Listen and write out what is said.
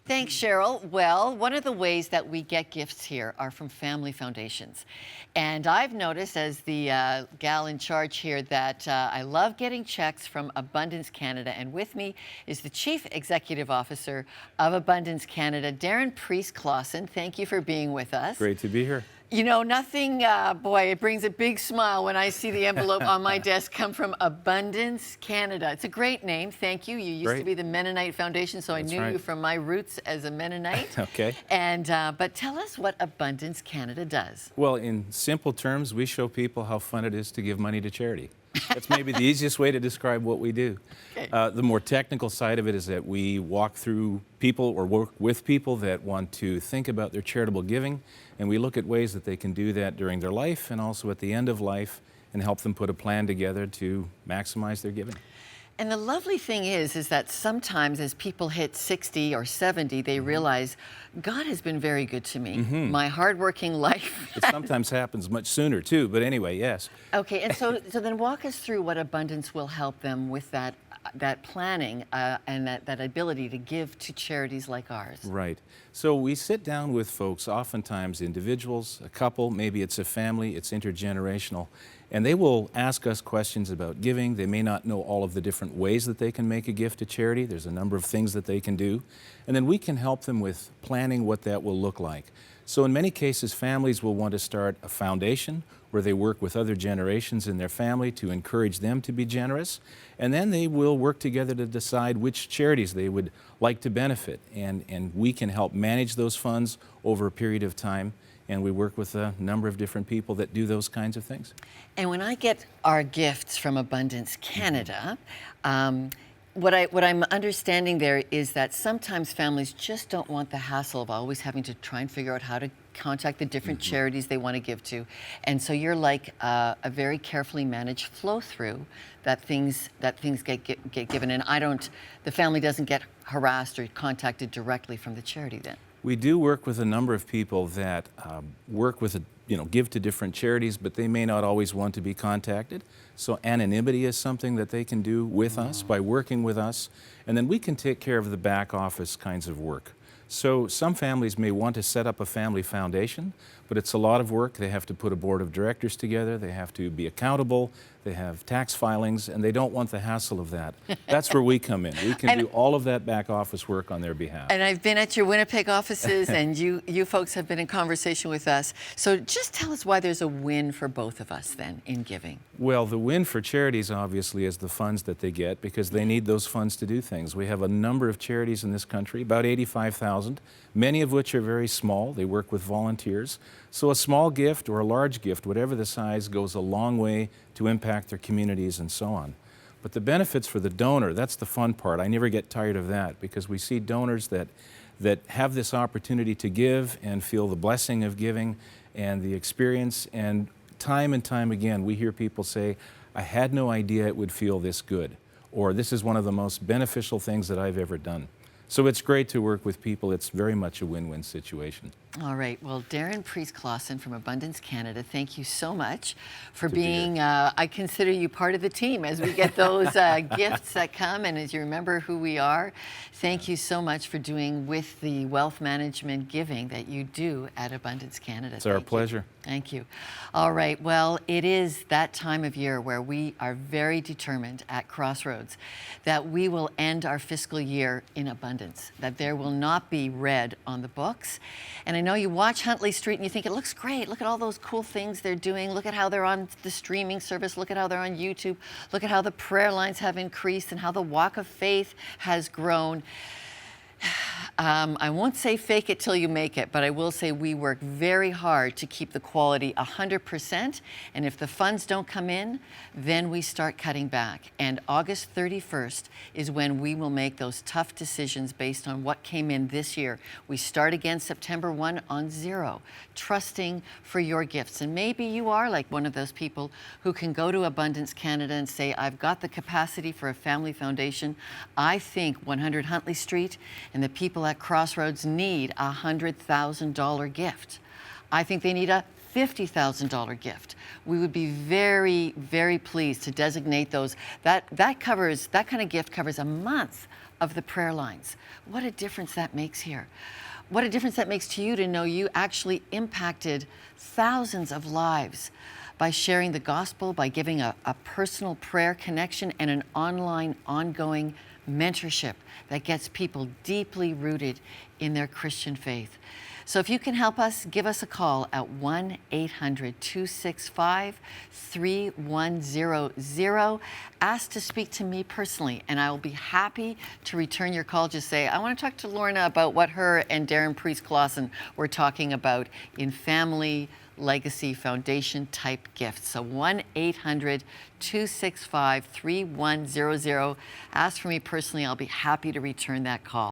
Thanks, Cheryl. Well, one of the ways that we get gifts here are from family foundations. And I've noticed as the gal in charge here that I love getting checks from Abundance Canada. And with me is the Chief Executive Officer of Abundance Canada, Darren Pries Klassen. Thank you for being with us. Great to be here. You know, nothing, boy, it brings a big smile when I see the envelope on my desk come from Abundance Canada. It's a great name, thank you. You used to be the Mennonite Foundation, so That's I knew right. you from my roots as a Mennonite. Okay. And, but tell us what Abundance Canada does. Well, in simple terms, we show people how fun it is to give money to charity. That's maybe the easiest way to describe what we do. Okay. The more technical side of it is that we walk through people or work with people that want to think about their charitable giving, and we look at ways that they can do that during their life and also at the end of life and help them put a plan together to maximize their giving. And the lovely thing is that sometimes as people hit 60 or 70, they realize God has been very good to me. My hardworking life. It sometimes happens much sooner too, but anyway, yes. Okay, and so then walk us through what Abundance will help them with that planning and that ability to give to charities like ours. Right. So we sit down with folks, oftentimes individuals, a couple, maybe it's a family, it's intergenerational, and they will ask us questions about giving. They may not know all of the different ways that they can make a gift to charity. There's a number of things that they can do. And then we can help them with planning what that will look like. So in many cases, families will want to start a foundation where they work with other generations in their family to encourage them to be generous. And then they will work together to decide which charities they would like to benefit. And we can help manage those funds over a period of time. And we work with a number of different people that do those kinds of things. And when I get our gifts from Abundance Canada, what I'm understanding there is that sometimes families just don't want the hassle of always having to try and figure out how to contact the different charities they want to give to. And so you're like a very carefully managed flow through that things get given. And the family doesn't get harassed or contacted directly from the charity then. We do work with a number of people that work with, give to different charities, but they may not always want to be contacted. So anonymity is something that they can do with us by working with us, and then we can take care of the back office kinds of work. So some families may want to set up a family foundation, but it's a lot of work. They have to put a board of directors together, they have to be accountable, they have tax filings, and they don't want the hassle of that. That's where we come in. We can do all of that back office work on their behalf. And I've been at your Winnipeg offices, and you folks have been in conversation with us. So just tell us why there's a win for both of us then in giving. Well, the win for charities obviously is the funds that they get because they need those funds to do things. We have a number of charities in this country, about 85,000, many of which are very small. They work with volunteers. So a small gift or a large gift, whatever the size, goes a long way to impact their communities and so on. But the benefits for the donor, that's the fun part. I never get tired of that because we see donors that have this opportunity to give and feel the blessing of giving and the experience. And time again, we hear people say, I had no idea it would feel this good, or this is one of the most beneficial things that I've ever done. So it's great to work with people. It's very much a win-win situation. All right. Well, Darren Pries Klassen from Abundance Canada, thank you so much for being, I consider you part of the team as we get those gifts that come, and as you remember who we are. Thank you so much for doing with the wealth management giving that you do at Abundance Canada. It's our pleasure. Thank you. All right. Well, it is that time of year where we are very determined at Crossroads that we will end our fiscal year in abundance, that there will not be red on the books. And I know you watch Huntley Street and you think it looks great. Look at all those cool things they're doing. Look at how they're on the streaming service. Look at how they're on YouTube. Look at how the prayer lines have increased and how the walk of faith has grown. I won't say fake it till you make it, but I will say we work very hard to keep the quality 100%. And if the funds don't come in, then we start cutting back. And August 31st is when we will make those tough decisions based on what came in this year. We start again September 1 on zero, trusting for your gifts. And maybe you are like one of those people who can go to Abundance Canada and say, I've got the capacity for a family foundation. I think 100 Huntley Street and the people at Crossroads need a $100,000 gift. I think they need a $50,000 gift. We would be very, very pleased to designate those. That kind of gift covers a month of the prayer lines. What a difference that makes here. What a difference that makes to you to know you actually impacted thousands of lives by sharing the gospel, by giving a personal prayer connection and an online, ongoing mentorship that gets people deeply rooted in their Christian faith. So if you can help us, give us a call at 1-800-265-3100. Ask to speak to me personally, and I will be happy to return your call. Just say, I want to talk to Lorna about what her and Darren Pries Klassen were talking about in family legacy foundation type gifts. So 1-800-265-3100. Ask for me personally. I'll be happy to return that call.